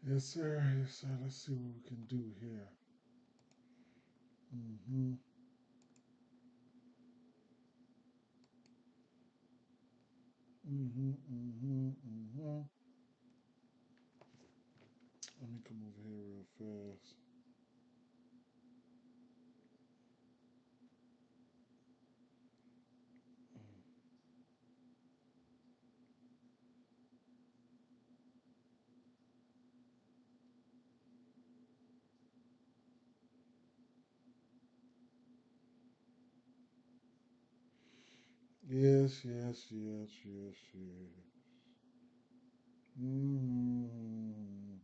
Yes, sir. Yes, sir. Let's see what we can do here. Mm-hmm. Mm-hmm. Mm-hmm. Mm-hmm. Let me come over here real fast. Yes, yes, yes, yes, yes. Mm-hmm.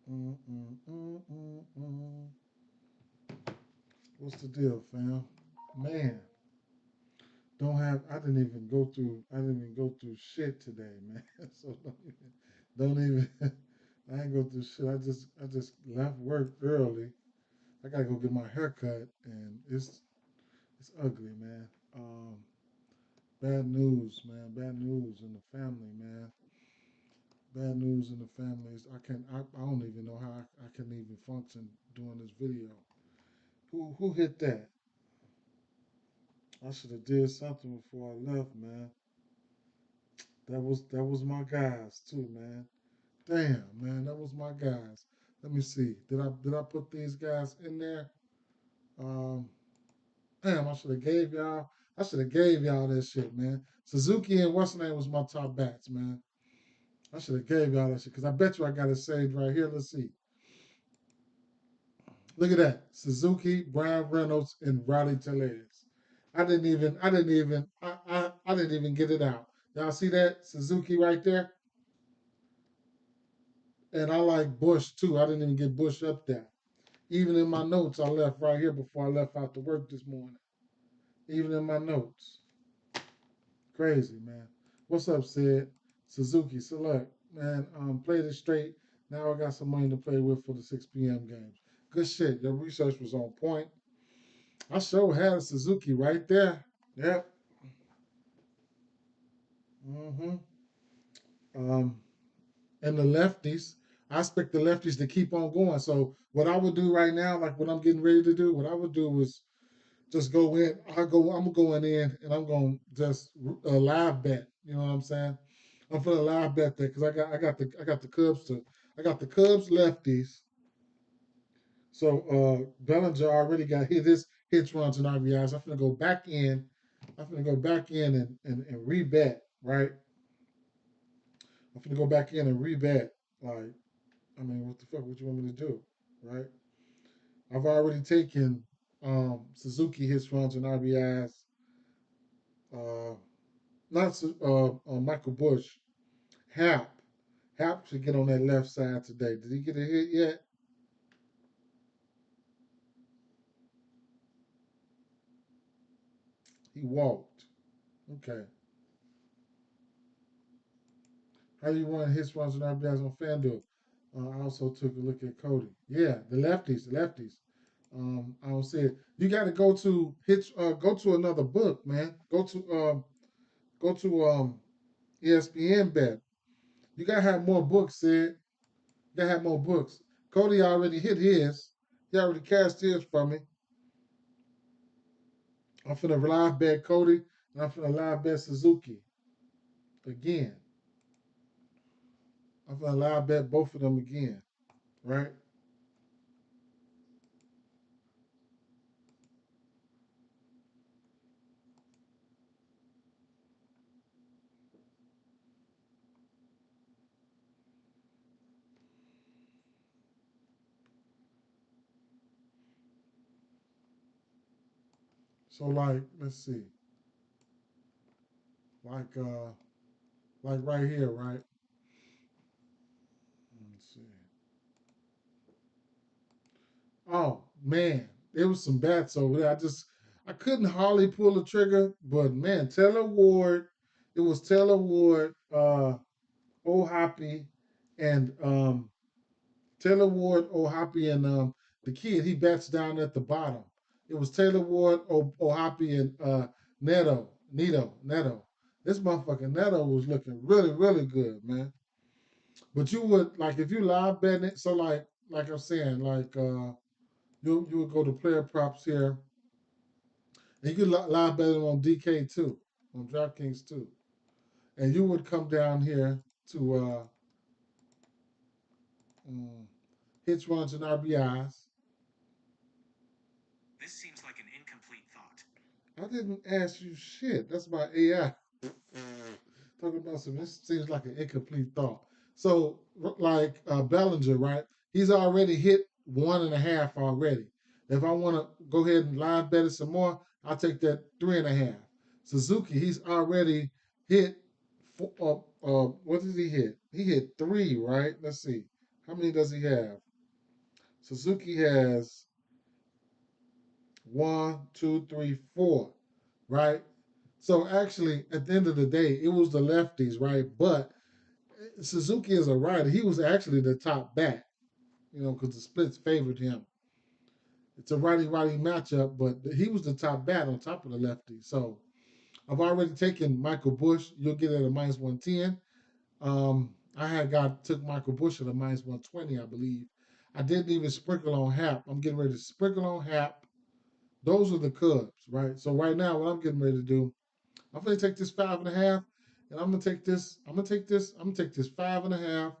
Mm-mm-mm-mm-mm. What's the deal, fam? Man, don't have. I didn't even go through. I didn't even go through shit today, man. So don't even. I ain't go through shit. I just left work early. I gotta go get my hair cut, and it's ugly, man. Bad news, man. Bad news in the family, man. Bad news in the families. I don't even know how I can even function doing this video. Who hit that? I should have did something before I left, man. That was my guys too, man. Damn, man, that was my guys. Let me see. Did I put these guys in there? Um, damn, I should have gave y'all that shit, man. Suzuki and what's the name was my top bats, man. I should have gave y'all that shit because I bet you I got it saved right here. Let's see. Look at that. Suzuki, Brian Reynolds, and Riley Telez. I didn't even get it out. Y'all see that? Suzuki right there? And I like Bush too. I didn't even get Bush up there. Even in my notes, I left right here before I left out to work this morning. Even in my notes. Crazy, man. What's up, Sid? Suzuki, select. Man, played it straight. Now I got some money to play with for the 6 p.m. games. Good shit. Your research was on point. I sure had a Suzuki right there. Yep. Mm-hmm. Um, and the lefties, I expect the lefties to keep on going. So what I would do right now, like what I'm getting ready to do, what I would do was just go in. I'm going in, and I'm going to just live bet. You know what I'm saying? I'm for the live bet that because I got the Cubs lefties. So Bellinger already got hits, runs, and RBIs. I'm gonna go back in. I'm gonna go back in and rebet. Right. I'm gonna go back in and rebet. Like, I mean, what the fuck would you want me to do? Right. I've already taken Suzuki hits, runs, and RBIs. Uh, not Michael Bush. Hap. Hap should get on that left side today. Did he get a hit yet? He walked. Okay. How you run hits, runs, and RBIs on FanDuel? I also took a look at Cody. Yeah, the lefties. I don't see it. You got to go to hits. Go to another book, man. Go to ESPN bet. You gotta have more books, Sid. You gotta have more books. Cody already hit his. He already cashed his from me. I'm finna live bet Cody, and I'm finna live bet Suzuki again. I'm finna live bet both of them again, right? So like, let's see, like uh, like right here, right? Let's see. Oh man, there was some bats over there. I couldn't hardly pull the trigger, but man, Taylor Ward, it was Taylor Ward, O'Hoppy, and Taylor Ward, O'Hoppy, and the kid he bats down at the bottom. It was Taylor Ward, O'Hoppy, and Neto. This motherfucking Neto was looking really, really good, man. But you would like if you live betting it. So like I'm saying, you would go to player props here, and you could live bet it on DK too, on DraftKings too, and you would come down here to um, hits, runs, and RBIs. This seems like an incomplete thought. I didn't ask you shit. That's my AI. Talking about some, this seems like an incomplete thought. So, like Bellinger, right? He's already hit 1.5 already. If I want to go ahead and live bet it some more, I'll take that 3.5. Suzuki, he's already hit. What did he hit? He hit 3, right? Let's see. How many does he have? Suzuki has one, two, three, four, right? So actually, at the end of the day, it was the lefties, right? But Suzuki is a righty. He was actually the top bat, because the splits favored him. It's a righty-righty matchup, but he was the top bat on top of the lefty. So I've already taken Michael Bush. You'll get it at a minus 110. I had took Michael Bush at a minus 120, I believe. I didn't even sprinkle on Hap. I'm getting ready to sprinkle on Hap. Those are the Cubs, right? So right now, what I'm getting ready to do, I'm gonna take this 5.5, and I'm gonna take this. I'm gonna take this. I'm gonna take this 5.5.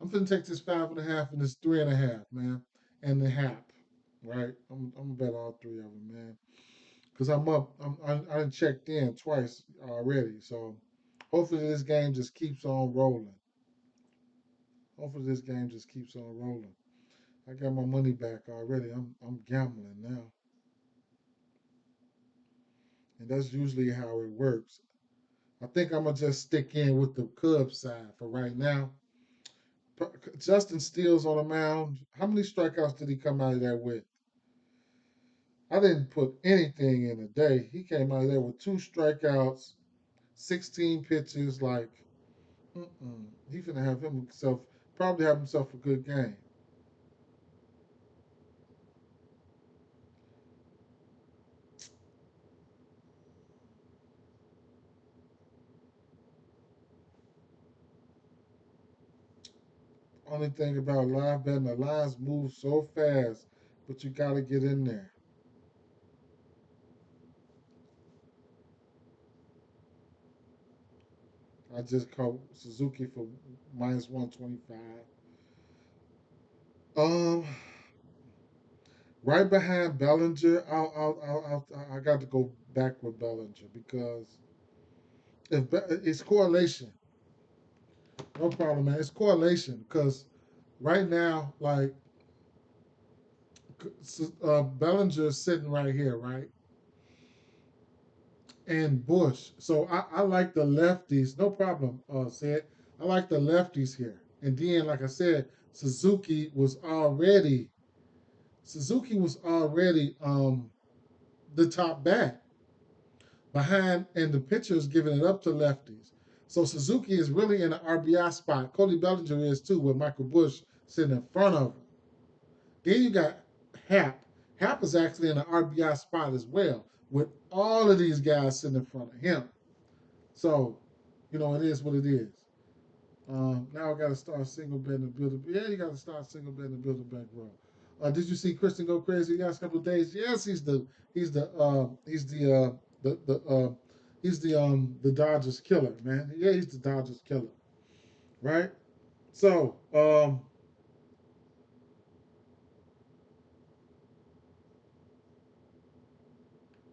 I'm gonna take this 5.5 and this 3.5, man, and the half, right? I'm gonna bet all three of them, man, because I'm up. I done checked in twice already, so hopefully this game just keeps on rolling. Hopefully this game just keeps on rolling. I got my money back already. I'm gambling now, and that's usually how it works. I think I'm gonna just stick in with the Cubs side for right now. Justin Steele's on the mound. How many strikeouts did he come out of there with? I didn't put anything in a day. He came out of there with 2 strikeouts, 16 pitches. Like, he finna have himself probably have himself a good game. Only thing about live betting, the lines move so fast, but you gotta get in there. I just caught Suzuki for minus 125. Um, right behind Bellinger, I got to go back with Bellinger because it's correlation. No problem, man. It's correlation because right now, like Bellinger's sitting right here, right, and Bush. So I like the lefties. No problem, said. I like the lefties here. And then, like I said, Suzuki was already the top bat behind, and the pitcher is giving it up to lefties. So Suzuki is really in an RBI spot. Cody Bellinger is too, with Michael Bush sitting in front of him. Then you got Hap. Hap is actually in an RBI spot as well, with all of these guys sitting in front of him. So, it is what it is. Now I got to start single betting and build a. Yeah, you got to start single betting and build a bankroll. Did you see Christian go crazy the last couple of days? Yes, the he's the Dodgers killer, man. Yeah, he's the Dodgers killer, right? So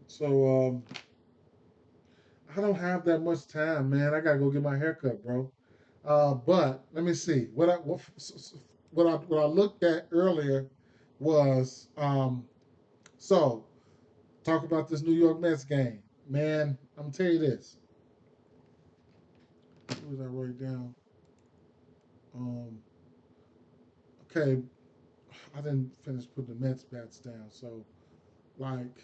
so I don't have that much time, man. I gotta go get my haircut, bro. But let me see what I looked at earlier was so talk about this New York Mets game, man. I'm gonna tell you this. What did I write down? Um, okay, I didn't finish putting the Mets bats down, so like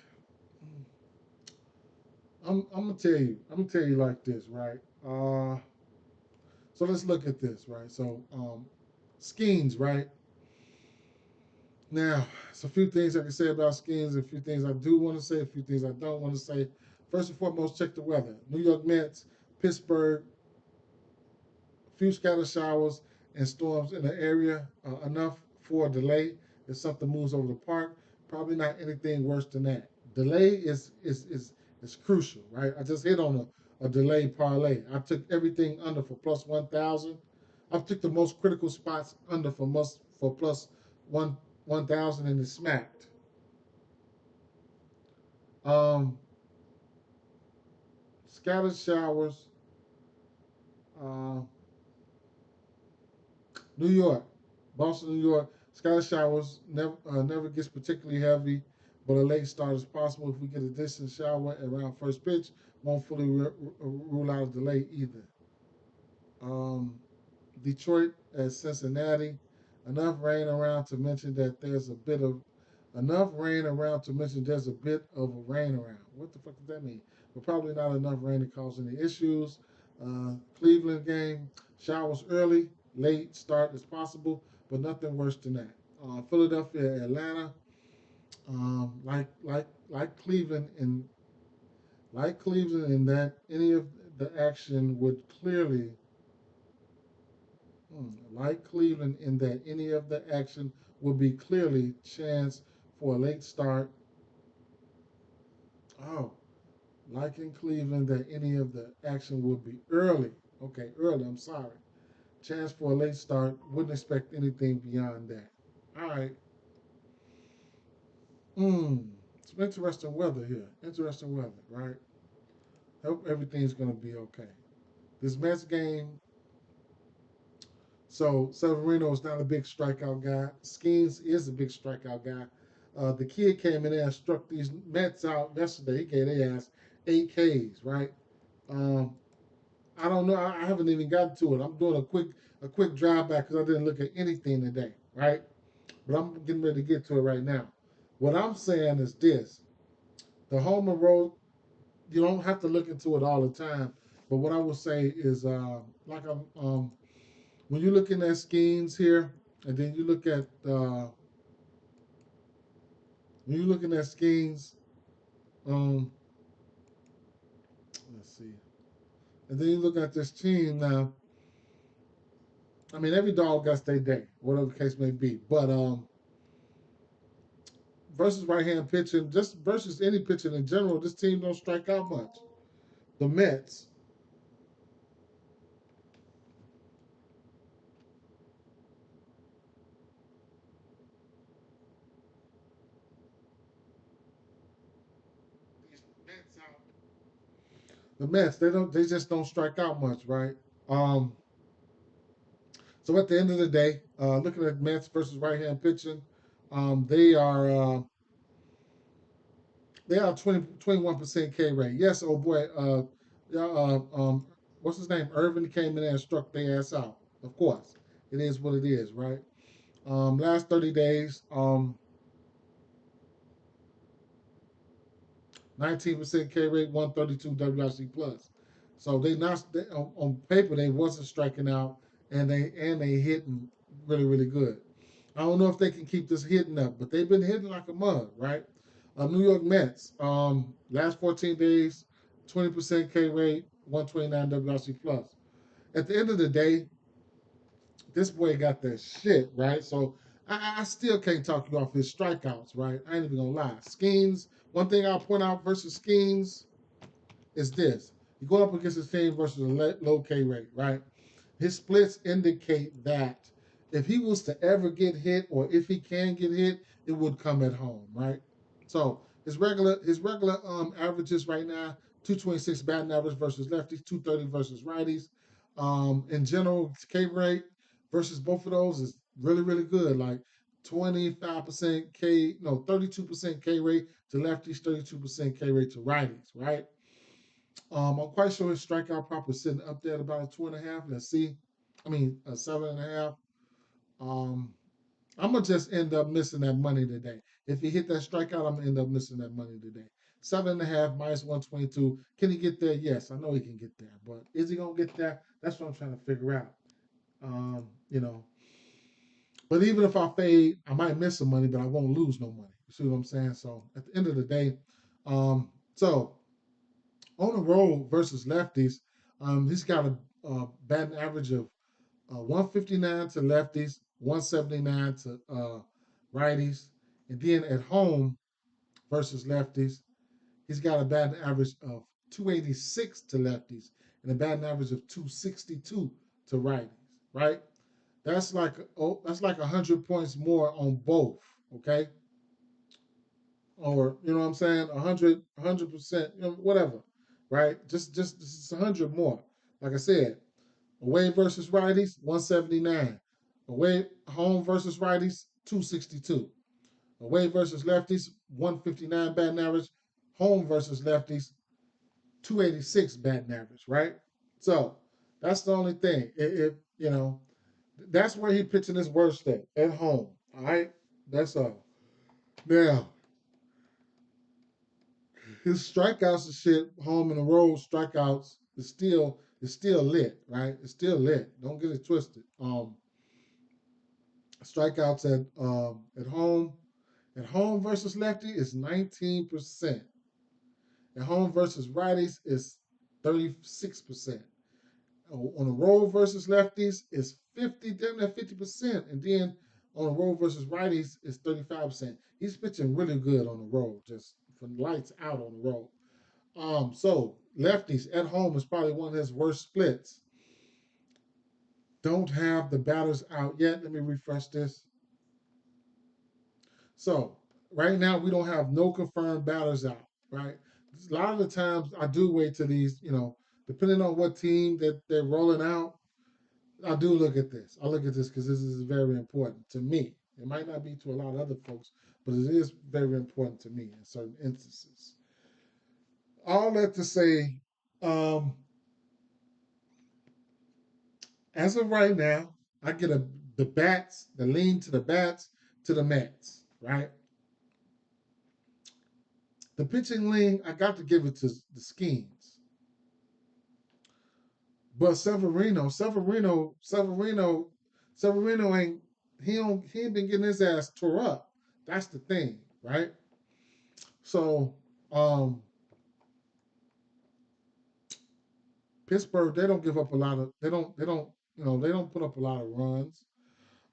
I'm gonna tell you. I'm gonna tell you like this, right? So let's look at this, right? So schemes, right? Now, it's a few things I can say about schemes, a few things I do want to say, a few things I don't want to say. First and foremost, check the weather. New York Mets, Pittsburgh, a few scattered showers, and storms in the area enough for a delay if something moves over the park. Probably not anything worse than that. Delay is crucial, right? I just hit on a delay parlay. I took everything under for plus 1,000. I took the most critical spots under for plus one 1,000 and it smacked. Um, Scattered showers. Uh, New York, Boston, New York. Scattered showers never gets particularly heavy, but a late start is possible if we get a distant shower around first pitch. Won't fully rule out a delay either. Um, Detroit at Cincinnati. Enough rain around to mention that there's a bit of enough rain around to mention there's a bit of a rain around. What the fuck does that mean? But probably not enough rain to cause any issues. Cleveland game, showers early, late start is possible, but nothing worse than that. Philadelphia, Atlanta, like Cleveland in that any of the action would clearly like Cleveland in that any of the action would be clearly chance for a late start. Oh, like in Cleveland that any of the action would be early. Okay, early, I'm sorry. Chance for a late start. Wouldn't expect anything beyond that. All right. Some interesting weather here. Interesting weather, right? Hope everything's going to be okay. This Mets game, so Severino is not a big strikeout guy. Skeens is a big strikeout guy. The kid came in there and struck these Mets out yesterday. He gave their ass 8 Ks, right? Um, I don't know. I haven't even gotten to it. I'm doing a quick drive back because I didn't look at anything today, right? But I'm getting ready to get to it right now. What I'm saying is this: the home and road. You don't have to look into it all the time. But what I will say is, like when you're looking at schemes here, and then you look at when you're looking at schemes, um, let's see, and then you look at this team now. I mean, every dog got their day, whatever the case may be. But versus right hand pitching, just versus any pitching in general, this team don't strike out much. The Mets, the Mets, they just don't strike out much, right? Um, so at the end of the day, looking at Mets versus right hand pitching, um, they are uh, they are 21% K rate. Yes, oh boy, yeah, what's his name? Irvin came in there and struck their ass out. Of course, it is what it is, right? Last 30 days, 19% K rate, 132 WRC plus. So on paper they wasn't striking out, and they hitting really really good. I don't know if they can keep this hitting up, but they've been hitting like a mug, right? New York Mets, last 14 days, 20% K rate, 129 WRC plus. At the end of the day, this boy got that shit, right? So I still can't talk you off his strikeouts, right? I ain't even gonna lie. Skeens, one thing I'll point out versus Skeens is this. You go up against his team versus a low K rate, right? His splits indicate that if he was to ever get hit or if he can get hit, it would come at home, right? So his regular averages right now, 226 batting average versus lefties, 230 versus righties. In general, K rate versus both of those is really, really good. Like 25% K, no, 32% K rate to lefties, 32% K rate to righties, right? I'm quite sure his strikeout prop is sitting up there at about a 2.5. Let's see. I mean, a 7.5. Um, I'm gonna just end up missing that money today. If he hit that strikeout, I'm gonna end up missing that money today. 7.5 minus 122. Can he get there? Yes, I know he can get there, but is he gonna get there? That's what I'm trying to figure out. Um, you know, but even if I fade, I might miss some money, but I won't lose no money. You see what I'm saying? So at the end of the day, so on the road versus lefties, he's got a batting average of 159 to lefties, 179 to righties, and then at home versus lefties, he's got a batting average of 286 to lefties and a batting average of 262 to righties. Right? That's like 100 points more on both. Okay, or you know what I'm saying, 100%, whatever, right? Just 100 more. Like I said, away versus righties, 179. Away home versus righties, 262. Away versus lefties, 159 batting average. Home versus lefties, 286 batting average, right? So that's the only thing. That's where he pitching his worst at home. All right, that's all. Now his strikeouts and shit, home and the road strikeouts is still lit, right? It's still lit. Don't get it twisted. Strikeouts at home versus lefty is 19%. At home versus righties is 36%. On the road versus lefties is 50, damn near 50%, and then on the road versus righties is 35%. He's pitching really good on the road, just from lights out on the road. So lefties at home is probably one of his worst splits. Don't have the batters out yet. Let me refresh this. So right now we don't have no confirmed batters out. Right. A lot of the times I do wait till these, depending on what team that they're rolling out. I do look at this. I look at this because this is very important to me. It might not be to a lot of other folks, but it is very important to me in certain instances. All that to say, um, as of right now, I get the bats, the lean to the bats to the Mets, right? The pitching lean, I got to give it to the Skeens. But Severino ain't he ain't been getting his ass tore up. That's the thing, right? So um Pittsburgh, they don't give up a lot of they don't put up a lot of runs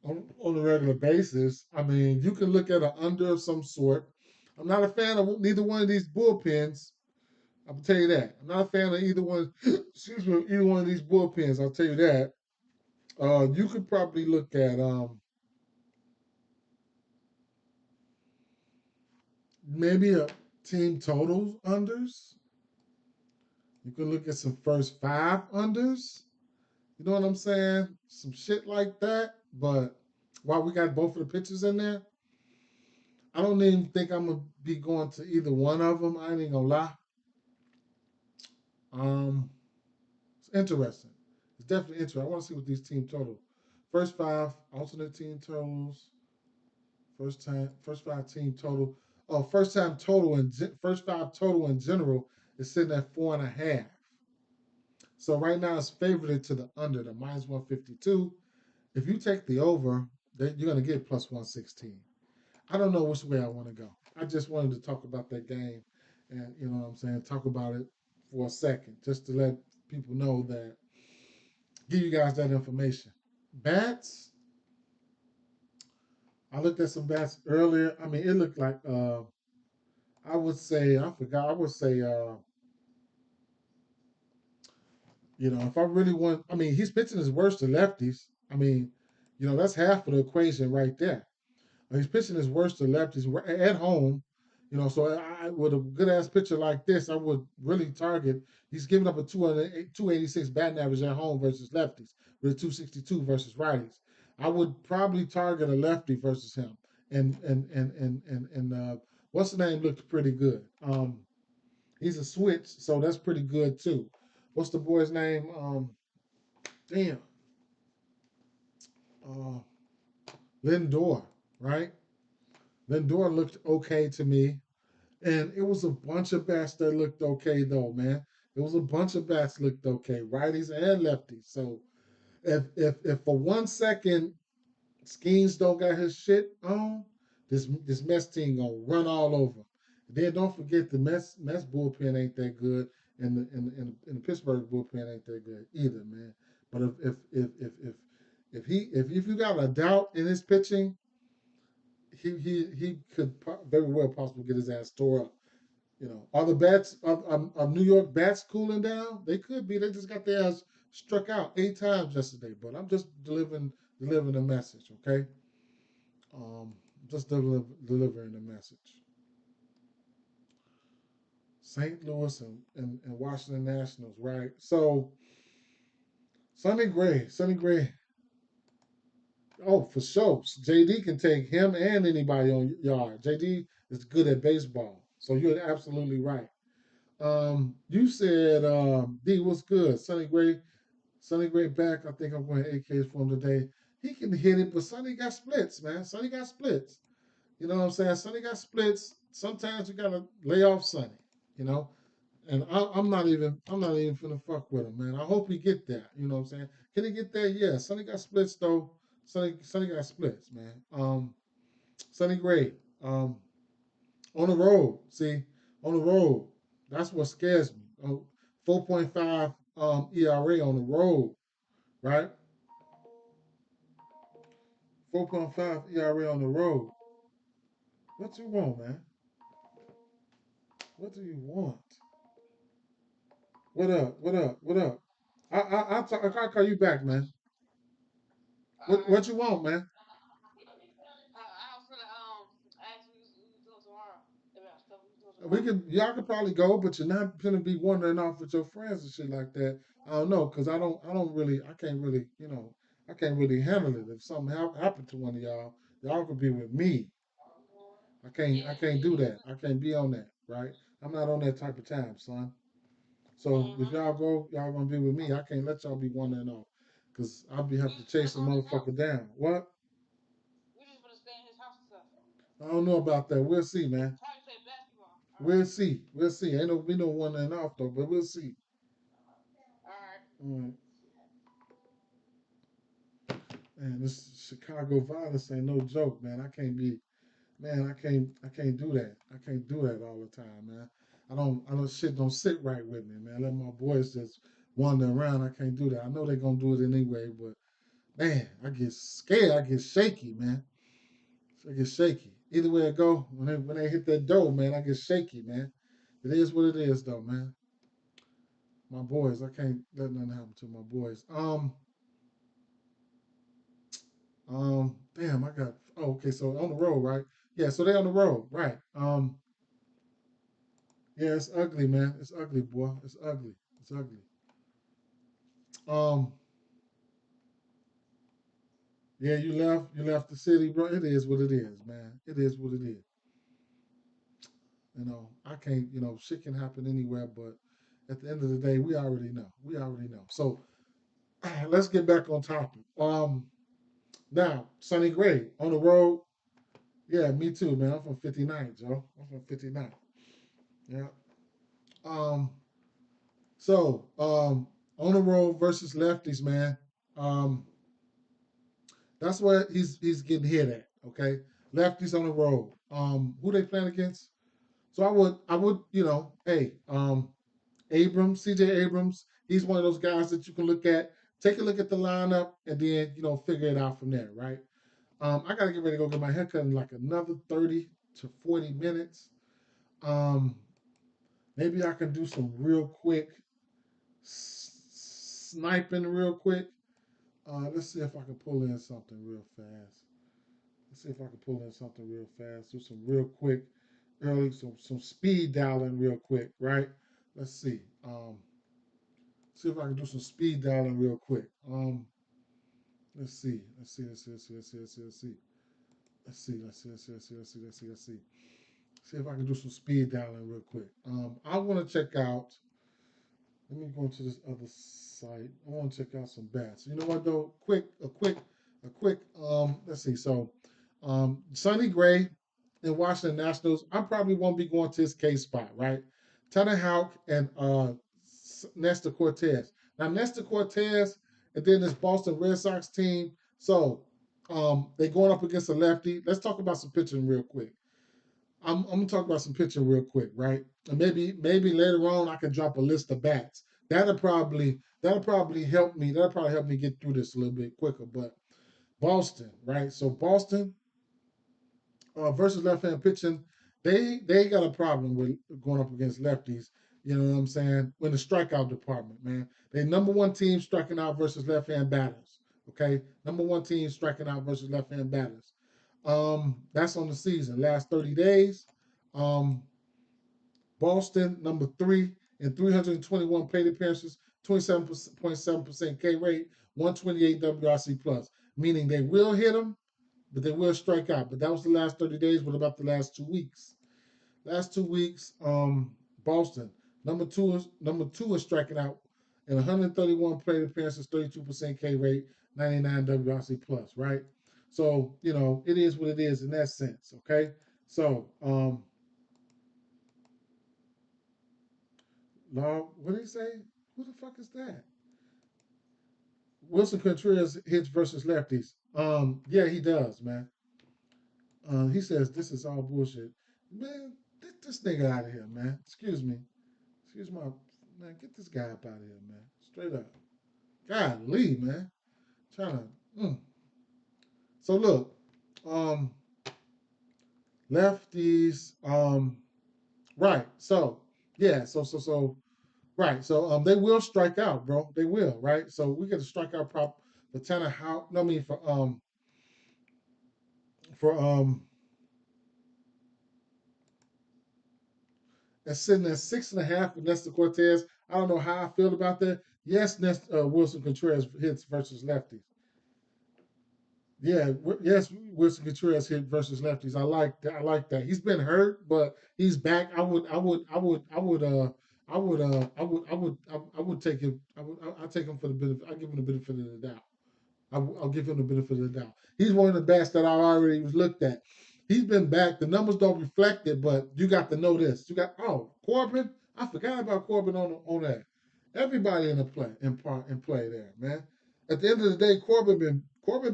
on a regular basis. I mean, you can look at an under of some sort. I'm not a fan of neither one of these bullpens. I'll tell you that. I'm not a fan of either one. Excuse me, either one of these bullpens. I'll tell you that. You could probably look at maybe a team totals unders. You can look at some first five unders. You know what I'm saying? Some shit like that. But while we got both of the pitchers in there, I don't even think I'm gonna be going to either one of them. I ain't even gonna lie. Um, it's interesting. It's definitely interesting. I want to see what these team total. First five alternate team totals. First five team total. Oh, first five total in general is sitting at 4.5. So right now it's favored to the under, the minus 152. If you take the over, then you're gonna get plus 116. I don't know which way I want to go. I just wanted to talk about that game, and you know what I'm saying. Talk about it for a second, just to let people know that, give you guys that information. Bats. I looked at some bats earlier. I mean, it looked like I would say I forgot. I would say if I really want, I mean, he's pitching his worst to lefties. I mean, that's half of the equation right there. He's pitching his worst to lefties at home. So with a good ass pitcher like this, I would really target. He's giving up a 286 batting average at home versus lefties, with a 262 versus righties. I would probably target a lefty versus him. And what's the name looks pretty good. He's a switch, so that's pretty good too. What's the boy's name? Damn, uh, Lindor, right? Lindor looked okay to me. And it was a bunch of bats that looked okay though, man. It was a bunch of bats looked okay, righties and lefties. So if for 1 second Skeens don't got his shit on, this Mets team gonna run all over. Then don't forget the Mets bullpen ain't that good, and the Pittsburgh bullpen ain't that good either, man. But if If you got a doubt in his pitching, he could very well possibly get his ass tore up. Are the bats of New York bats cooling down? They could be. They just got their ass struck out 8 times yesterday. But I'm just delivering a message, okay? Um, just delivering a message. St. Louis and Washington Nationals, right? So Sonny Gray. Oh, for sure. JD can take him and anybody on yard. JD is good at baseball, so you're absolutely right. You said D, what's good? Sonny Gray back. I think I'm going AKs for him today. He can hit it, but Sonny got splits, man. Sonny got splits. You know what I'm saying? Sonny got splits. Sometimes you gotta lay off Sonny. You know, and I'm not even finna fuck with him, man. I hope he get that. You know what I'm saying? Can he get there? Yeah. Sonny got splits though. Sonny got splits, man. Sonny Gray. Um, on the road. See, on the road. That's what scares me. 4.5 ERA on the road, right? 4.5 ERA on the road. What you want, man? What do you want? What up? What up? What up? I'll call you back, man. What you want, man? Y'all could probably go, but you're not gonna be wandering off with your friends and shit like that. I don't know, cause I don't really, I can't really, I can't really handle it. If something happened to one of y'all could be with me. I can't do that. I can't be on that, right? I'm not on that type of time, son. So if y'all go, y'all gonna be with me. I can't let y'all be wandering off, cause I'll be having to chase the motherfucker down. What? I don't know about that. We'll see, man. We'll see. We'll see. Ain't no we no wandering off though, but we'll see. All right. Man, this Chicago violence ain't no joke, man. I can't do that. I can't do that all the time, man. I don't shit don't sit right with me, man. Let my boys just wander around. I can't do that. I know they're gonna do it anyway, but man, I get scared. I get shaky, man. I get shaky. Either way it go, when they hit that door, man, I get shaky, man. It is what it is, though, man. My boys, I can't let nothing happen to my boys. Damn, I got. Oh, okay, so on the road, right? Yeah, so they on the road, right? Yeah, it's ugly, man. It's ugly, boy. It's ugly. It's ugly. Um, yeah, you left the city, bro. It is what it is, man. It is what it is. I can't. Shit can happen anywhere, but at the end of the day, we already know. We already know. So let's get back on topic. Now, Sonny Gray on the road. Yeah, me too, man. I'm from 59, Joe. I'm from 59. Yeah. Um, so on the road versus lefties, man. Um, that's what he's getting hit at. Okay, lefties on the road. Who they playing against? So I would hey, Abrams, CJ Abrams. He's one of those guys that you can look at. Take a look at the lineup and then figure it out from there, right? I gotta get ready to go get my haircut in like another 30 to 40 minutes. Um, maybe I can do some real quick sniping real quick. Let's see if I can pull in something real fast. Let's see if I can pull in something real fast. Do some real quick early, some speed dialing real quick, right? Let's see. See if I can do some speed dialing real quick. Let's see. Let's see. Let's see. Let's see. Let's see. Let's see. Let's see. Let's see. Let's see. Let's see. Let's see. Let's see. Let's see. Let's see. See if I can do some speed dialing real quick. I want to check out. Let me go to this other site. I want to check out some bats. You know what though? A quick. Let's see. So, Sonny Gray in Washington Nationals. I probably won't be going to his K spot, right? Tanner Houck and Nestor Cortez. Now Nestor Cortez and then this Boston Red Sox team. So, they going up against a lefty. Let's talk about some pitching real quick. I'm gonna talk about some pitching real quick, right? And maybe later on I can drop a list of bats. That'll probably help me. That'll probably help me get through this a little bit quicker. But Boston, right? So Boston versus left-hand pitching, they got a problem with going up against lefties. You know what I'm saying? In the strikeout department, man, they number one team striking out versus left-hand batters. Okay, number one team striking out versus left-hand batters. That's on the season. Last 30 days. Um, Boston number three in 321 plate appearances, 27.7% K rate, 128 WRC plus. Meaning they will hit them, but they will strike out. But that was the last 30 days. What about the last 2 weeks? Last 2 weeks, Boston number two is striking out in 131 plate appearances, 32% K rate, 99 WRC plus. Right. So it is what it is in that sense. Okay. So Law, what did he say? Who the fuck is that? Wilson Contreras hits versus lefties. Yeah, he does, man. He says this is all bullshit. Man, get this nigga out of here, man. Excuse me. Excuse my man. Get this guy up out of here, man. Straight up. Golly, man. Trying to. So look, um, lefties. Right. So yeah. So right. So they will strike out, bro. They will. Right. So we get a strikeout prop for Tanner how. No, I mean for and sitting at 6.5 for Nestor Cortez. I don't know how I feel about that. Yes, Wilson Contreras hits versus lefties. Yeah, yes, Wilson Contreras hit versus lefties. I like that. I like that. He's been hurt, but he's back. I would take him. I take him for the benefit. I give him the benefit of the doubt. I'll give him the benefit of the doubt. He's one of the best that I already was looked at. He's been back. The numbers don't reflect it, but you got to know this. You got Corbin. I forgot about Corbin on that. Everybody in the play there, man. At the end of the day, Corbin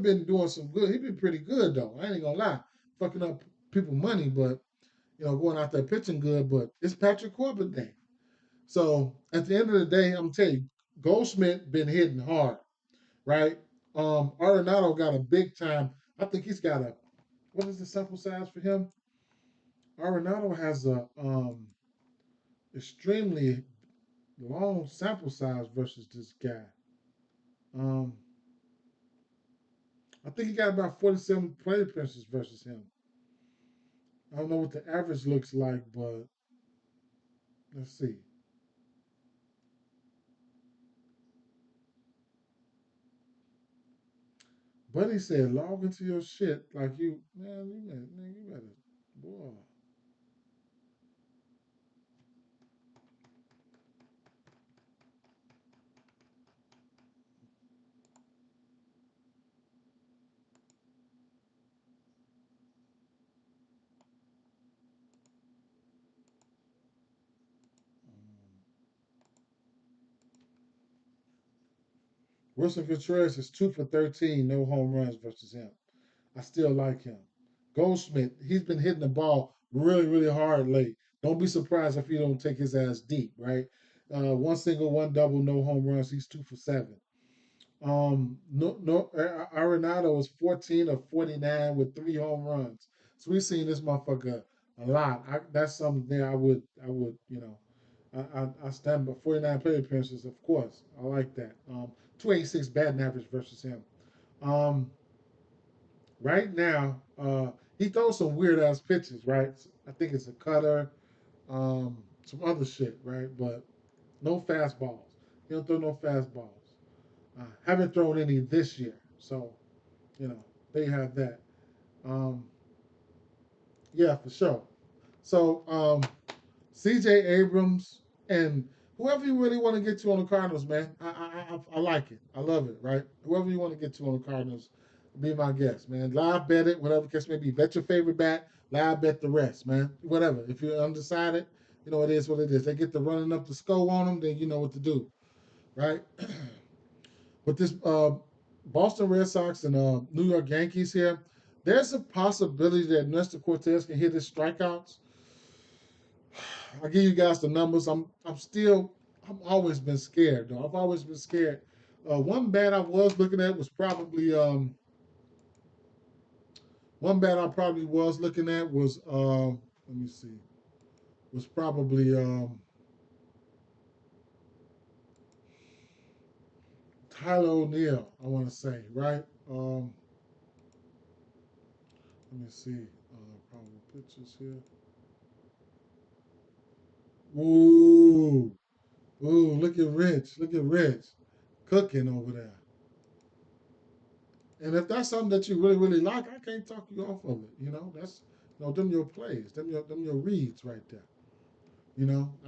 been doing some good. He been pretty good though. I ain't gonna lie, fucking up people money, but going out there pitching good. But it's Patrick Corbin day. So at the end of the day, I'm telling you, Goldschmidt been hitting hard, right? Arenado got a big time. I think he's got a what is the sample size for him? Arenado has a extremely long sample size versus this guy. Um, I think he got about 47 plate appearances versus him. I don't know what the average looks like, but let's see. Buddy said, log into your shit like you better, boy. Wilson Contreras is 2 for 13, no home runs versus him. I still like him. Goldschmidt, he's been hitting the ball really, really hard late. Don't be surprised if he don't take his ass deep, right? One single, one double, no home runs. He's 2 for 7. No, Arenado is 14 of 49 with 3 home runs. So we've seen this motherfucker a lot. That's something there I stand by 49 plate appearances, of course. I like that. 286 batting average versus him. Um, right now, he throws some weird ass pitches, right? I think it's a cutter, some other shit, right? But no fastballs. He don't throw no fastballs. Haven't thrown any this year, so you know they have that. Um, yeah, for sure. So C.J. Abrams and whoever you really want to get to on the Cardinals, man, I like it. I love it, right? Whoever you want to get to on the Cardinals, be my guest, man. Live bet it, whatever case may be. Bet your favorite bat, live bet the rest, man. Whatever. If you're undecided, it is what it is. They get to running up the score on them, then you know what to do, right? With this Boston Red Sox and New York Yankees here, there's a possibility that Nestor Cortez can hit his strikeouts. I'll give you guys the numbers. I've always been scared though. I've always been scared. One bat I was looking at was probably One bat I probably was looking at was let me see, was probably Tyler O'Neill. I want to say right. Let me see. Probable pictures here. Ooh, ooh! Look at Rich. Look at Rich cooking over there. And if that's something that you really, really like, I can't talk you off of it. That's them your plays, them your reads right there.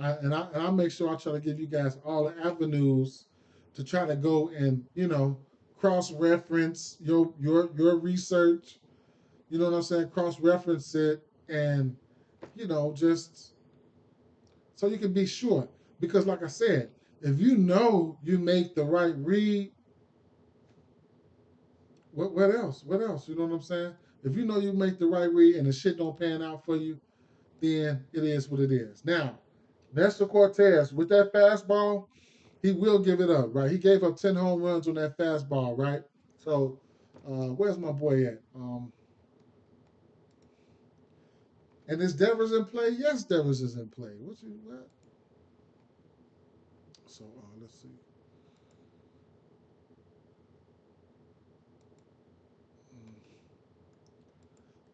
I make sure I try to give you guys all the avenues to try to go and cross reference your research. You know what I'm saying? Cross reference it and just so you can be sure. Because like I said, if you know you make the right read, what else? What else? You know what I'm saying? If you know you make the right read and the shit don't pan out for you, then it is what it is. Now, Nestor Cortez with that fastball, he will give it up, right? He gave up 10 home runs on that fastball, right? So, where's my boy at? And is Devers in play? Yes, Devers is in play. What? So, let's see.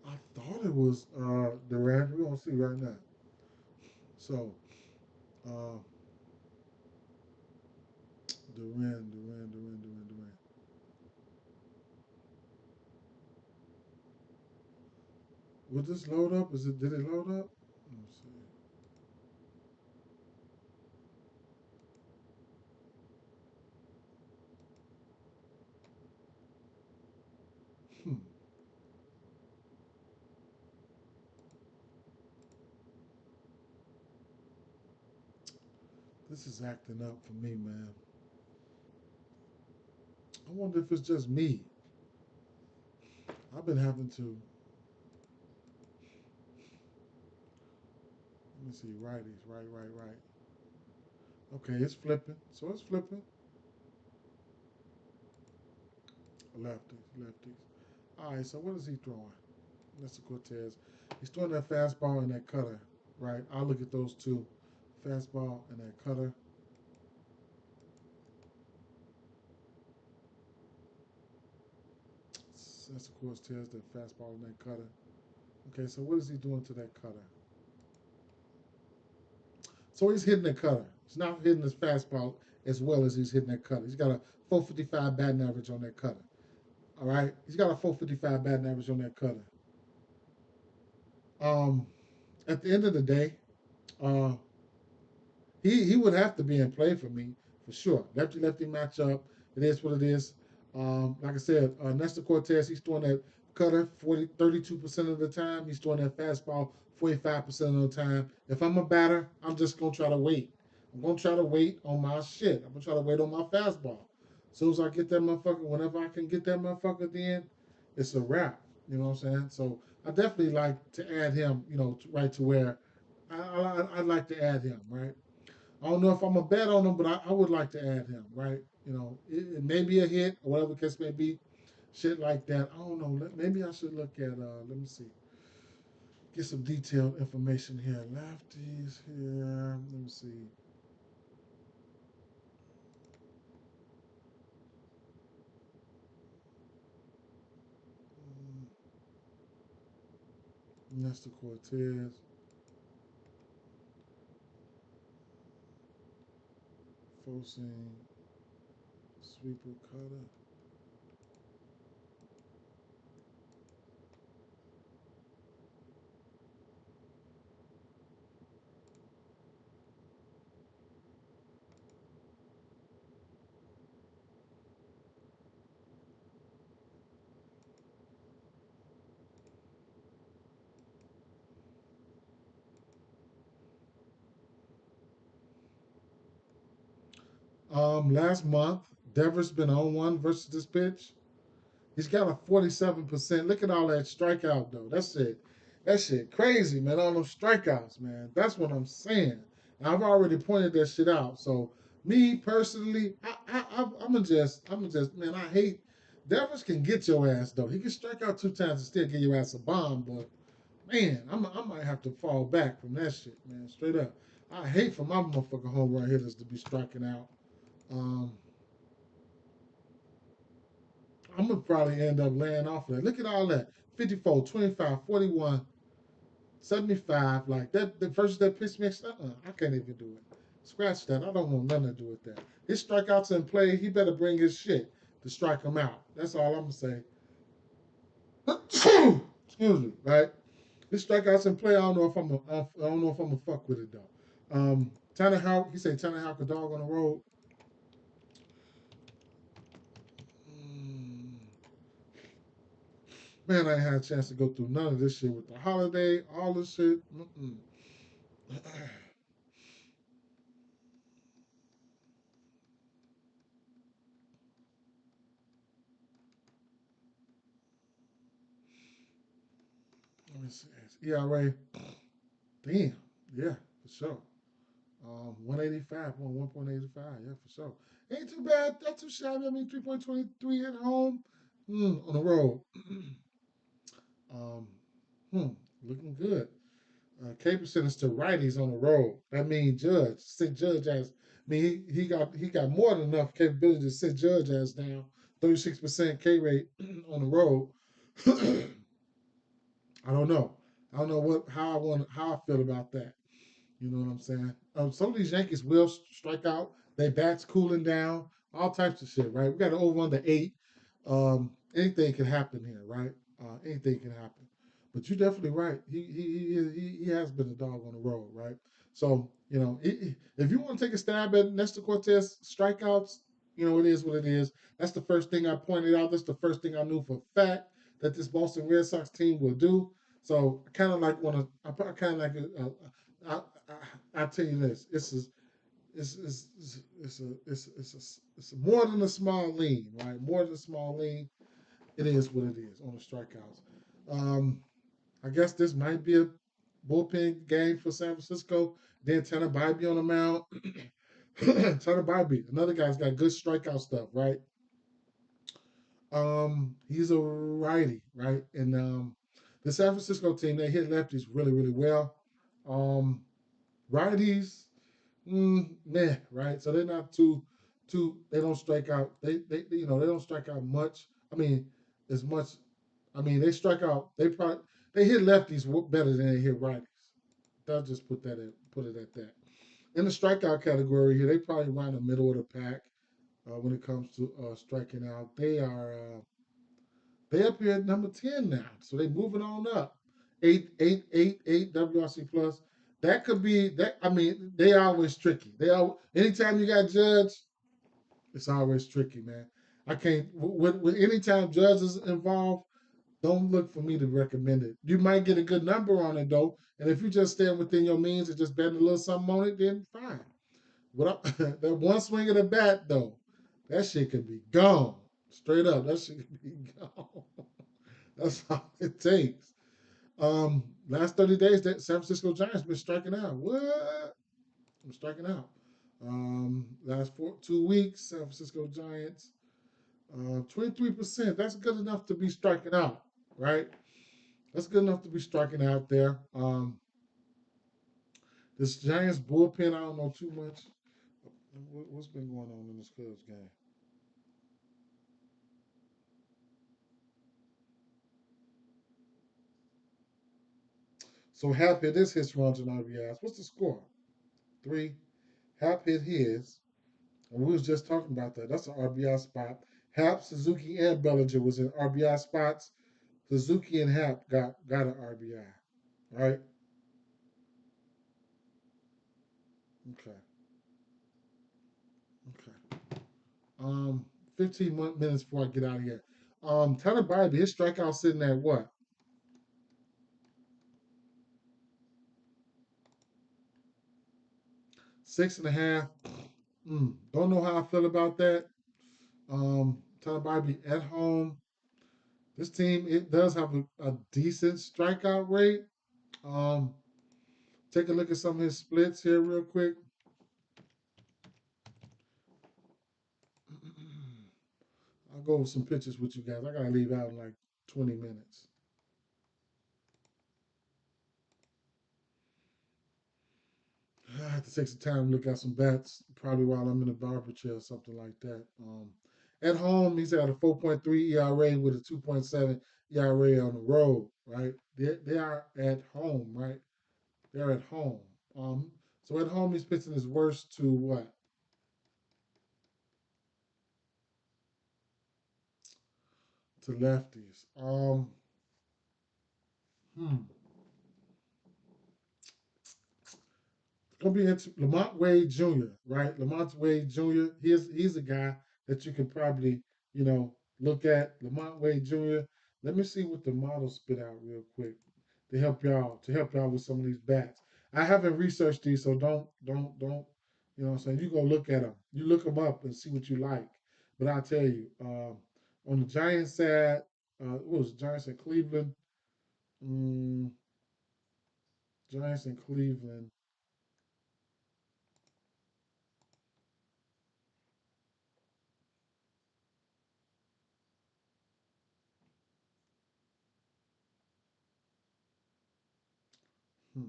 I thought it was Durant. We're gonna see right now. So, uh, Durant. Will this load up? Did it load up? Let me see. Hmm. This is acting up for me, man. I wonder if it's just me. I've been having to. Let me see. Righties. Right. Okay, it's flipping. So it's flipping. Lefties. All right, so what is he throwing? Mr. Cortez. He's throwing that fastball and that cutter, right? I'll look at those two. Fastball and that cutter. That's of course Cortez, that fastball and that cutter. Okay, so what is he doing to that cutter? So he's hitting the cutter. He's not hitting his fastball as well as he's hitting that cutter. He's got a 455 batting average on that cutter. All right, he's got a 455 batting average on that cutter. Um, at the end of the day, uh, he would have to be in play for me for sure. Lefty lefty matchup. It is what it is. Like I said, Nestor Cortez, he's throwing that cutter 32% of the time. He's throwing that fastball 45% of the time. If I'm a batter, I'm just gonna try to wait. I'm gonna try to wait on my shit. I'm gonna try to wait on my fastball. As soon as I get that motherfucker, whenever I can get that motherfucker, then it's a wrap. You know what I'm saying? So I definitely like to add him. Right to where I'd like to add him. Right. I don't know if I'm a bet on him, but I would like to add him, right? It may be a hit or whatever the case may be, shit like that. I don't know. Maybe I should look at. Let me see. Get some detailed information here. Lefties here. Let me see. Nestor Cortez, forcing sweeper cutter. Last month, Devers been on one versus this pitch. He's got a 47%. Look at all that strikeout though. That shit crazy, man. All those strikeouts, man. That's what I'm saying. And I've already pointed that shit out. So me personally, I'm gonna just, man. I hate Devers can get your ass though. He can strike out 2 times and still get your ass a bomb, but man, I might have to fall back from that shit, man. Straight up. I hate for my motherfucking home run hitters to be striking out. Um, I'm gonna probably end up laying off of that. Look at all that. 54, 25, 41, 75. Like that the first that pitch mix, I can't even do it. Scratch that. I don't want nothing to do with that. His strikeouts in play, he better bring his shit to strike him out. That's all I'm gonna say. Excuse me, right? His strikeouts in play, I don't know if I'm gonna fuck with it though. Tannehill, he said Tannehill could dog on the road. Mm, Man, I ain't had a chance to go through none of this shit with the holiday, all this shit. Let me see. ERA, damn, yeah, for sure. 185, 1.85, yeah, for sure. Ain't too bad, not too shabby. I mean, 3.23 at home, on the road. um, hmm, looking good. K percentage to righties on the road. That means Judge. Sit Judge as. I mean, he got more than enough capability to sit Judge as down. 36% K rate on the road. I don't know. I don't know how I feel about that. You know what I'm saying? Some of these Yankees will strike out. Their bats cooling down. All types of shit, right? We got an over under 8. Anything can happen here, right? Anything can happen. But you're definitely right. He has been a dog on the road, right? So if you want to take a stab at Nestor Cortez strikeouts, it is what it is. That's the first thing I pointed out. That's the first thing I knew for a fact that this Boston Red Sox team will do. So I kind of like want to. I kind of like. I, I tell you this. It's more than a small lean, right? More than a small lean. It is what it is on the strikeouts. Um, I guess this might be a bullpen game for San Francisco. Then Tanner Bybee on the mound. Tanner Bybee, another guy's got good strikeout stuff, right? He's a righty, right? And the San Francisco team, they hit lefties really, really well. Um, Righties, meh, right? So they're not too. They don't strike out. They don't strike out much. I mean, as much. I mean, they strike out. They hit lefties better than they hit righties. I'll just put it at that. In the strikeout category here, they probably run the middle of the pack when it comes to striking out. They up here at number 10 now, so they moving on up. 8 WRC plus. That could be that. I mean, they always tricky. Anytime you got Judge, it's always tricky, man. I can't with anytime Judge is involved. Don't look for me to recommend it. You might get a good number on it though, and if you just stay within your means and just bet a little something on it, then fine. That one swing of the bat though, that shit could be gone. Straight up, that shit could be gone. That's all it takes. Last 30 days, that San Francisco Giants been striking out. What? I'm striking out. Last 2 weeks, San Francisco Giants, 23%. That's good enough to be striking out, right? That's good enough to be striking out there. This Giants bullpen, I don't know too much. What's been going on in this Cubs game? So Hap hit his runs and RBIs. What's the score? 3. Hap hit his. And we was just talking about that. That's an RBI spot. Hap, Suzuki, and Bellinger was in RBI spots. Suzuki and Hap got an RBI. Right? Okay. Okay. 15 minutes before I get out of here. Tyler Bybee, his strikeout sitting at what? 6.5. Don't know how I feel about that. Tyler Bybee at home. This team, it does have a decent strikeout rate. Um, Take a look at some of his splits here real quick. go over some pictures with you guys. I gotta leave out in like 20 minutes. I have to take some time to look at some bats, probably while I'm in the barber chair or something like that. At home, he's at a 4.3 ERA with a 2.7 ERA on the road, right? They are at home, right? They're at home. Um, so at home, he's pitching his worst to what? To lefties. Hmm. Gonna be Lamont Wade Jr., right? Lamont Wade Jr. He's a guy that you can probably look at. Lamont Wade Jr. Let me see what the model spit out real quick to help y'all with some of these bats. I haven't researched these, so don't. You know what I'm saying? You go look at them. You look them up and see what you like. But I'll tell you, on the Giants side, what was it, Giants in Cleveland? Mm, Giants in Cleveland. Hmm,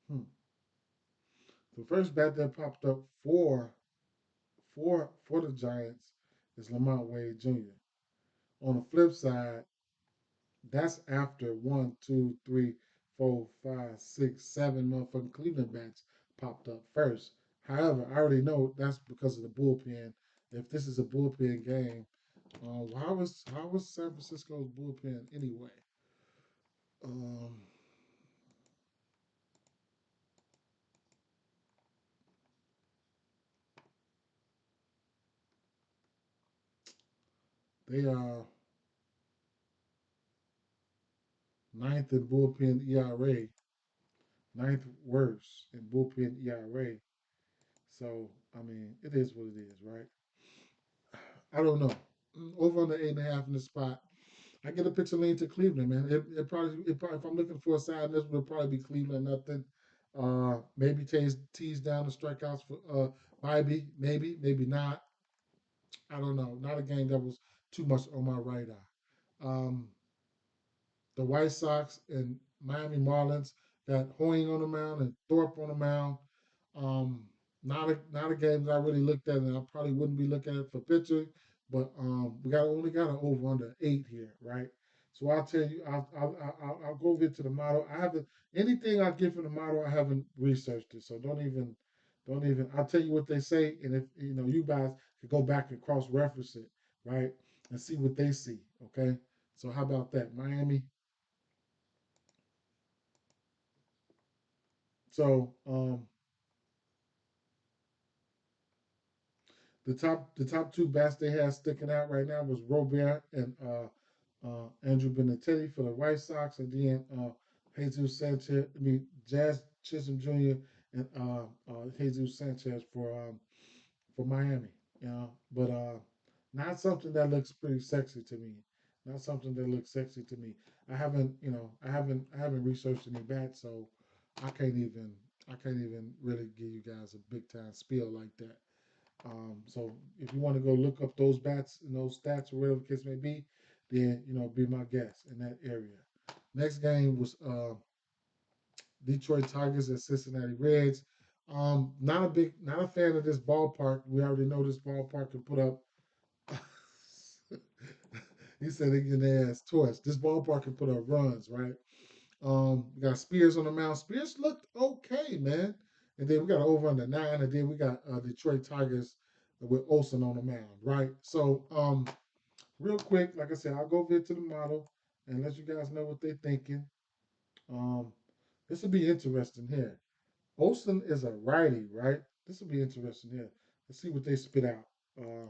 hmm. The first bat that popped up for the Giants is Lamont Wade Jr. On the flip side, that's after one, two, three, four, five, six, seven motherfucking Cleveland bats popped up first. However, I already know that's because of the bullpen. If this is a bullpen game, how was San Francisco's bullpen anyway? Um, they are ninth in bullpen ERA, ninth worst in bullpen ERA. So I mean, it is what it is, right? I don't know. Over on the 8.5 in the spot. I get a picture lean to Cleveland, man. It probably if I'm looking for a side, this would probably be Cleveland. Nothing. Maybe tease down the strikeouts for Bybee. Maybe not. I don't know. Not a game that was too much on my radar. Um, the White Sox and Miami Marlins got Hoying on the mound and Thorpe on the mound. Um, not a game that I really looked at, and I probably wouldn't be looking at it for pitching. But we only got an over under 8 here, right? So I'll tell you, I'll go over to the model. I haven't anything I get from the model. I haven't researched it, so don't even. I'll tell you what they say, and if you guys could go back and cross reference it, right, and see what they see. Okay. So how about that, Miami? So the top two bats they had sticking out right now was Robert and Andrew Benintendi for the White Sox, and then Jesus Sanchez, Jazz Chisholm Jr. and Jesus Sanchez for Miami. But not something that looks pretty sexy to me. Not something that looks sexy to me. I haven't researched any bats, so I can't even I can't even really give you guys a big time spiel like that. So if you want to go look up those bats and those stats or whatever the case may be, then be my guest in that area. Next game was Detroit Tigers and Cincinnati Reds. Not a fan of this ballpark. We already know this ballpark can put up. He said they get their ass torched. This ballpark can put up runs, right? We got Spears on the mound. Spears looked okay, man. And then we got over on the 9, and then we got Detroit Tigers with Olsen on the mound, right? So, real quick, like I said, I'll go over to the model and let you guys know what they're thinking. Um, this will be interesting here. Olsen is a righty, right? This will be interesting here. Let's see what they spit out. Uh,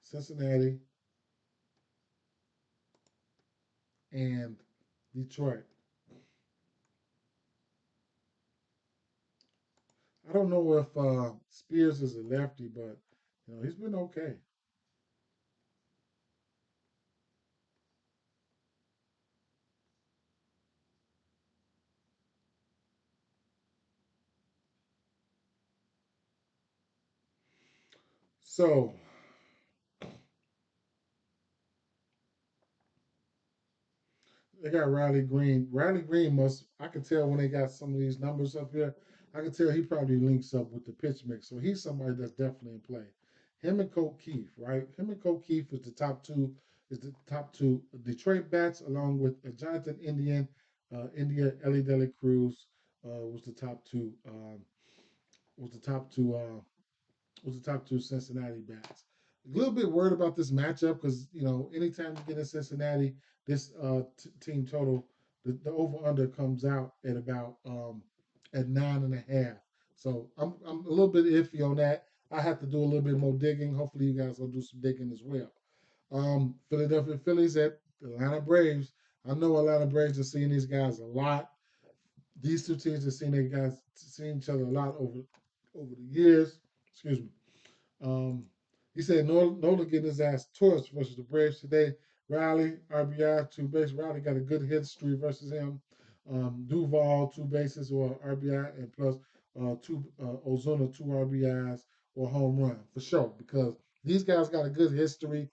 Cincinnati and Detroit. I don't know if Spears is a lefty, but he's been okay. So they got Riley Green. Riley Green must. I can tell when they got some of these numbers up here. I can tell he probably links up with the pitch mix. So he's somebody that's definitely in play. Him and Colt Keith, right? Him and Colt Keith is the top two. Is the top two Detroit bats, along with Jonathan India Ellie Deli Cruz was the top two. Was the top two. Was the top two Cincinnati bats. A little bit worried about this matchup because anytime you get in Cincinnati, this team total, the over under comes out at 9.5. So I'm a little bit iffy on that. I have to do a little bit more digging. Hopefully, you guys will do some digging as well. Philadelphia Phillies at Atlanta Braves. I know Atlanta Braves have seen these guys a lot. These two teams have seen each other a lot over the years. Excuse me. Um, he said Nola getting his ass torched versus the Braves today. Riley, RBI, two base. Riley got a good history versus him. Duval, two bases or RBI, and plus Ozuna, two RBIs or home run for sure because these guys got a good history.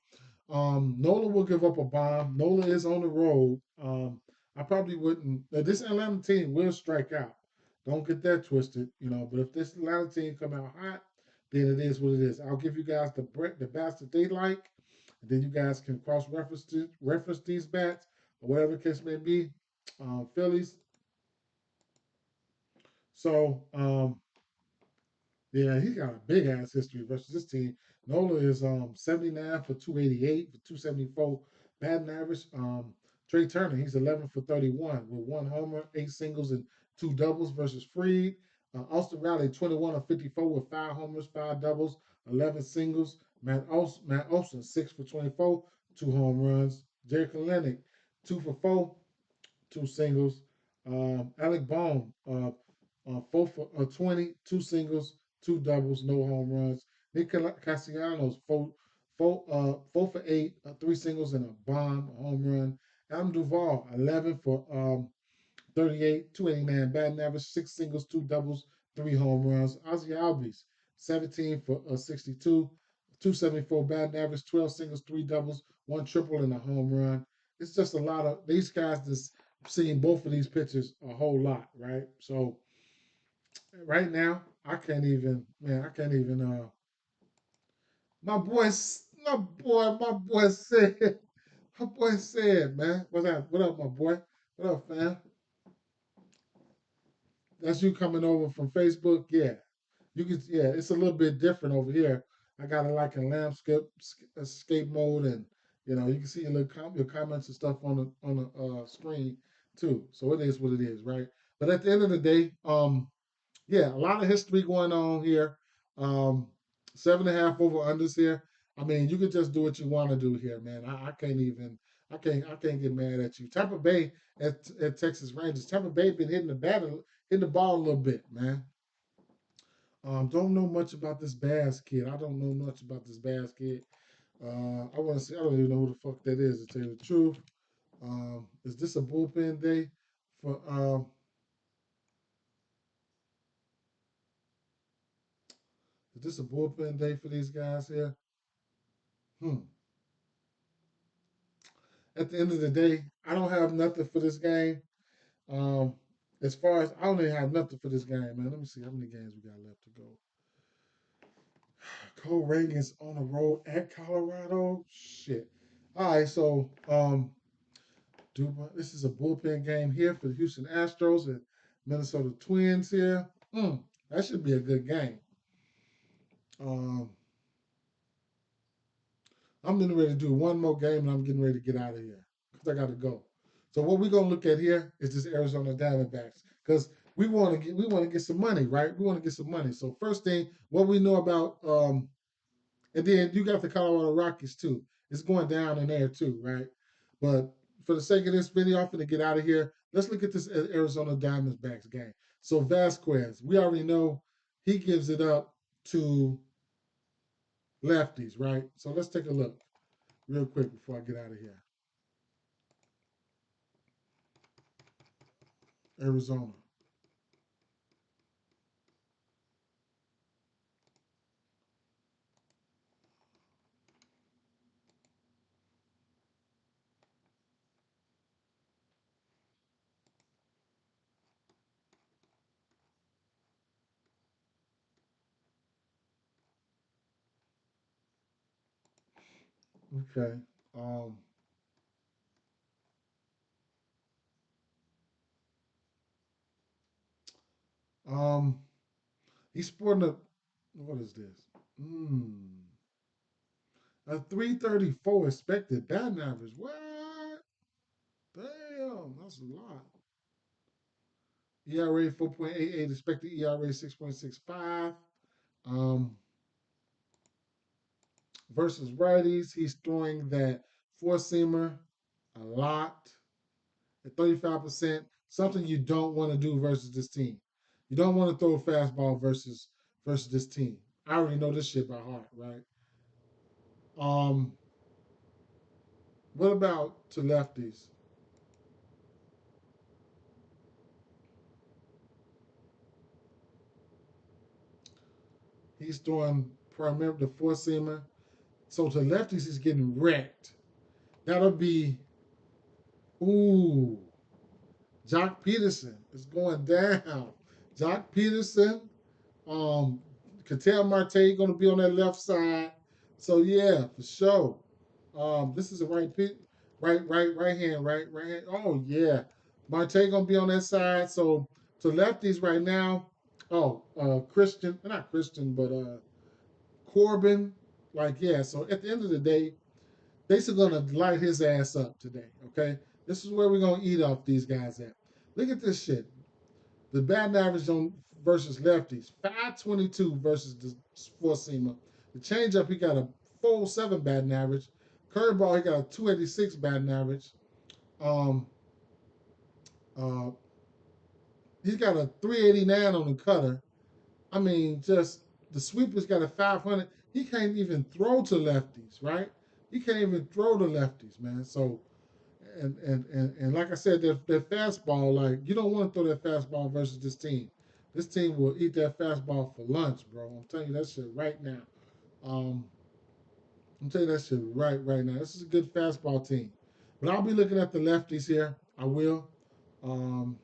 Nola will give up a bomb. Nola is on the road. I probably wouldn't. This Atlanta team will strike out. Don't get that twisted, But if this Atlanta team come out hot, then it is what it is. I'll give you guys the bats that they like, and then you guys can reference these bats or whatever the case may be. Phillies. So yeah, he got a big ass history versus this team. Nola is 79 for 288 for 274 batting average. Trey Turner, he's 11 for 31 with one homer, eight singles, and two doubles versus Freed. Austin Riley, 21 of 54 with five homers, five doubles, 11 singles. Matt Olson, 6 for 24, two home runs. Jerry Kalenic, 2 for 4, two singles. Alec Bohm, 4 for 20, two singles, two doubles, no home runs. Nick Castellanos, 4 for 8, three singles and a bomb, a home run. Adam Duvall, 11 for 38, 289 batting average, six singles, two doubles, three home runs. Ozzy Albies, 17 for 62, 274 batting average, 12 singles, three doubles, one triple, and a home run. It's just a lot of these guys that's seeing both of these pitchers a whole lot, right? So right now, I can't even my boy my boy said man, what up, my boy? What up, fam? That's you coming over from Facebook. Yeah, yeah, it's a little bit different over here. I got it like in landscape escape mode, and you can see your comments and stuff on the screen too. So it is what it is, right? But at the end of the day, yeah, a lot of history going on here. Um, 7.5 over unders here. I mean, you could just do what you want to do here, man. I can't even. I can't get mad at you. Tampa Bay at Texas Rangers. Tampa Bay been hitting the ball a little bit, man. Don't know much about this Bass kid. I don't know much about this Bass kid. I want to see. I don't even know who the fuck that is. To tell you the truth, is this a bullpen day for? Is this a bullpen day for these guys here? Hmm. At the end of the day, I don't have nothing for this game. Um, as far as I don't even have nothing for this game, man. Let me see how many games we got left to go. Cole Reagan's on the road at Colorado. Shit. All right, so this is a bullpen game here for the Houston Astros and Minnesota Twins here. That should be a good game. Um, I'm getting ready to do one more game and I'm getting ready to get out of here because I got to go. So what we're gonna look at here is this Arizona Diamondbacks because we want to get some money, right? We want to get some money. So first thing, what we know about, and then you got the Colorado Rockies too. It's going down in there too, right? But for the sake of this video, I'm gonna get out of here. Let's look at this Arizona Diamondbacks game. So Vasquez, we already know he gives it up to lefties, right? So let's take a look real quick before I get out of here. Arizona. Okay. Um, um, he's sporting a, what is this? A 334 expected batting average. What? Damn, that's a lot. ERA 4.88, expected ERA 6.65. Um, versus righties, he's throwing that four seamer a lot at 35%. Something you don't want to do versus this team. You don't want to throw a fastball versus this team. I already know this shit by heart, right? Um, what about to lefties? He's throwing primarily the four seamer. So to lefties, he's getting wrecked. That'll be ooh. Jock Peterson is going down. Jock Peterson, um, Cattell Marte going to be on that left side. So yeah, for sure. This is a right hand, right hand. Oh yeah, Marte going to be on that side. So to lefties right now. Oh, Christian, not Christian, but Corbin. Like yeah. So at the end of the day, they are gonna light his ass up today. Okay, this is where we're gonna eat off these guys at. Look at this shit. The batting average on versus lefties, 522 versus the four seamer. The changeup, he got a 407 batting average. Curveball, he got a 286 batting average. Um, uh, he's got a 389 on the cutter. I mean, just the sweeper's got a 500. He can't even throw to lefties, right? He can't even throw to lefties, man. So and like I said, that fastball, like you don't want to throw that fastball versus this team. This team will eat that fastball for lunch, bro. I'm telling you that shit right now. Um, I'm telling you that shit right now. This is a good fastball team, but I'll be looking at the lefties here. I will. Um,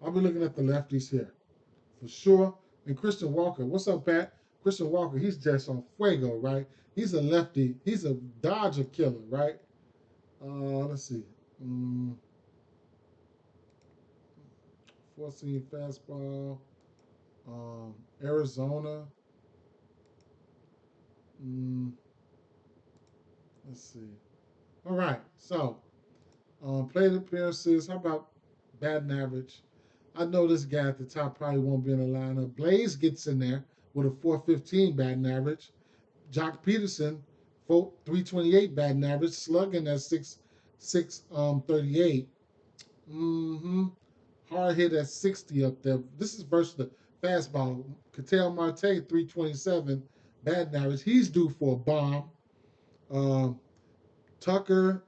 I'll be looking at the lefties here for sure. And Christian Walker, what's up, Pat? Christian Walker, he's just on fuego, right? He's a lefty. He's a Dodger killer, right? Let's see. Mm, four seam fastball. Arizona. Mm, let's see. All right. So, plate appearances. How about batting average? I know this guy at the top probably won't be in the lineup. Blaze gets in there with a 415 batting average. Jock Peterson, 328 batting average. Slugging at 38. Mm-hmm. Hard hit at 60 up there. This is versus the fastball. Cattell Marte, 327 batting average. He's due for a bomb. Um, Tucker,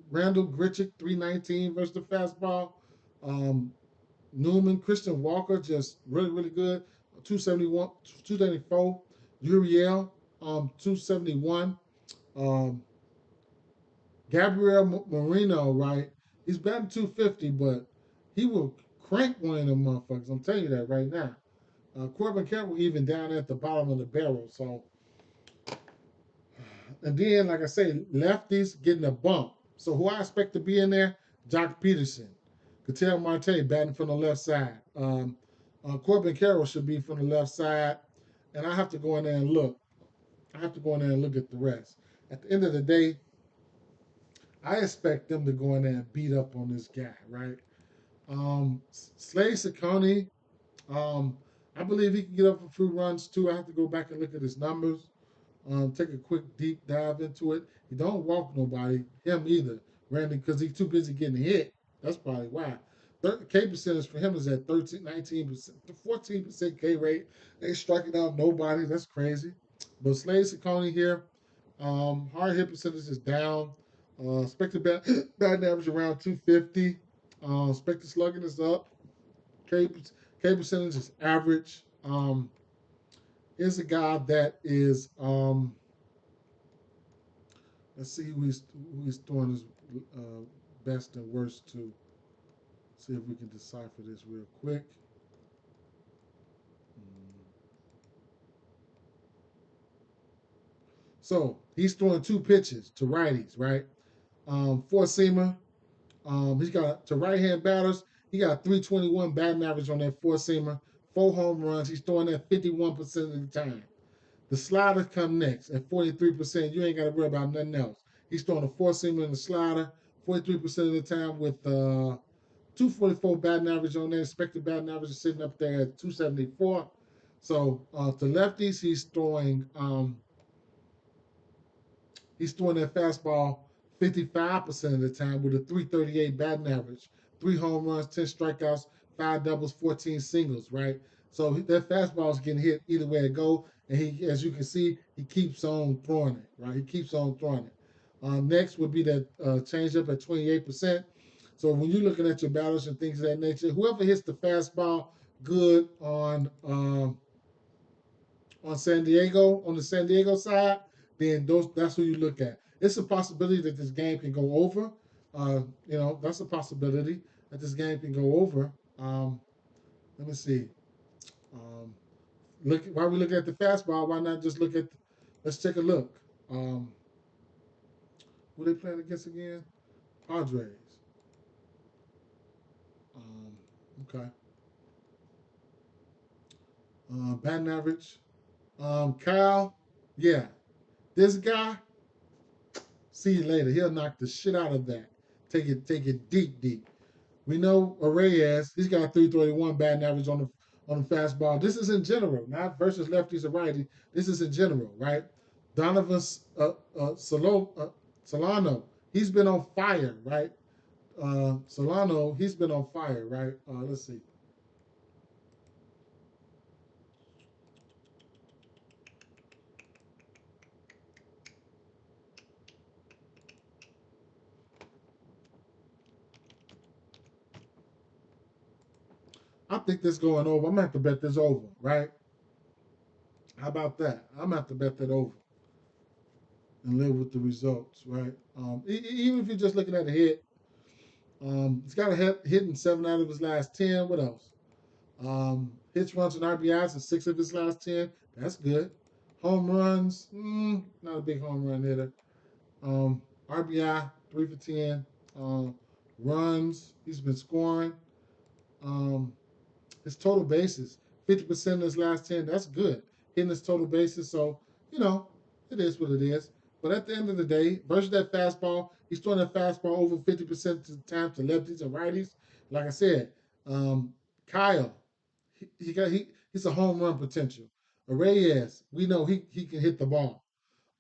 Randall Grichuk, 319 versus the fastball. Um, Newman, Christian Walker, just really good. 271, 274. Uriel, 271. Um, Gabriel Marino, right? He's batting 250, but he will crank one of them motherfuckers. I'm telling you that right now. Corbin Carroll even down at the bottom of the barrel. So, and then, like I say, lefties getting a bump. So, who I expect to be in there? Jock Peterson. Cattell Marte batting from the left side. Corbin Carroll should be from the left side. And I have to go in there and look. I have to go in there and look at the rest. At the end of the day, I expect them to go in there and beat up on this guy, right? Slade Ciccone, um, I believe he can get up for few runs too. I have to go back and look at his numbers. Take a quick deep dive into it. He don't walk nobody, him either, Randy, because he's too busy getting hit. That's probably why. K percentage for him is at 13, 19%, 14% K rate. They striking out nobody. That's crazy. But Slade Ciccone here, hard hit percentage is down. Expected batting average around 250. Expected slugging is up. K, K percentage is average. Is a guy that is let's see who he's throwing his best and worst to. See if we can decipher this real quick. So he's throwing two pitches to righties, right? Four seamer. He's got to right hand batters. He got 321 batting average on that four seamer, four home runs. He's throwing that 51% of the time. The sliders come next at 43%. You ain't got to worry about nothing else. He's throwing a four seamer and the slider 43% of the time with 244 batting average on there. Expected batting average is sitting up there at 274. So to lefties, he's throwing that fastball 55% of the time with a 338 batting average, three home runs, 10 strikeouts, five doubles, 14 singles, right? So that fastball is getting hit either way it go, and he, as you can see, he keeps on throwing it, right? He keeps on throwing it. Next would be that changeup at 28%. So when you're looking at your batters and things of that nature, whoever hits the fastball good on San Diego, on the San Diego side, then that's who you look at. It's a possibility that this game can go over. That's a possibility that this game can go over. Let me see. Um, Look, while we look at the fastball, why not just look at? Let's take a look. Um, who they playing against again? Padres. Okay. Batting average. Kyle. Yeah, this guy. See you later. He'll knock the shit out of that. Take it deep, deep. We know Reyes, he's got a 331 batting average on the fastball. This is in general, not versus lefties or righties. This is in general, right? Donovan Solano, he's been on fire, right? Solano, he's been on fire, right? Let's see. I think this going over. I'm gonna have to bet this over, right? How about that? I'm gonna have to bet that over and live with the results, right? Even if you're just looking at a hit, he's got a hit in 7 out of his last 10. What else? Hits, runs, and RBIs in 6 of his last 10. That's good. Home runs, not a big home run hitter. RBI, 3 for 10. Runs, he's been scoring. Um, his total bases, 50% of his last 10. That's good. Hitting his total bases. So, you know, it is what it is. But at the end of the day, versus that fastball, he's throwing that fastball over 50% of the time to lefties and righties. Like I said, Kyle, he's a home run potential. Reyes, we know he can hit the ball.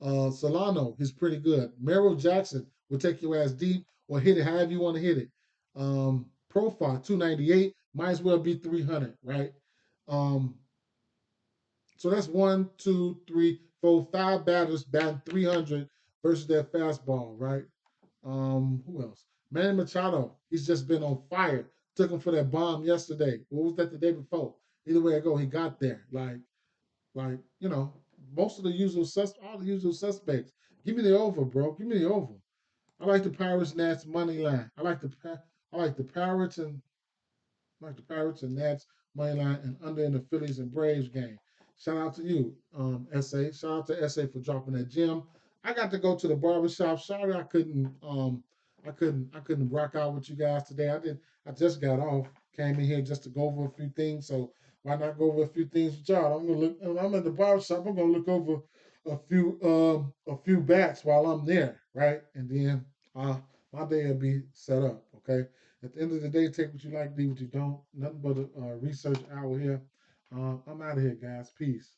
Solano, he's pretty good. Merrill Jackson will take your ass deep or hit it however you want to hit it. Profile 298 might as well be 300, right? Um, so that's one, two, three, four, five batters batting 300 versus that fastball, right? Who else? Manny Machado, he's just been on fire. Took him for that bomb yesterday. What was that the day before? Either way I go, he got there. Like most of the all the usual suspects. Give me the over, bro. Give me the over. I like the Pirates Nats money line. I like the Pirates and like the Pirates and Nats money line and under in the Phillies and Braves game. Shout out to you, SA. Shout out to SA for dropping that gem. I got to go to the barbershop. Sorry I couldn't rock out with you guys today. I just got off. Came in here just to go over a few things. So why not go over a few things with y'all? I'm gonna look when I'm at the barbershop, I'm gonna look over a few bats while I'm there, right? And then my day will be set up, okay? At the end of the day, take what you like, leave what you don't. Nothing but a research hour here. I'm out of here, guys. Peace.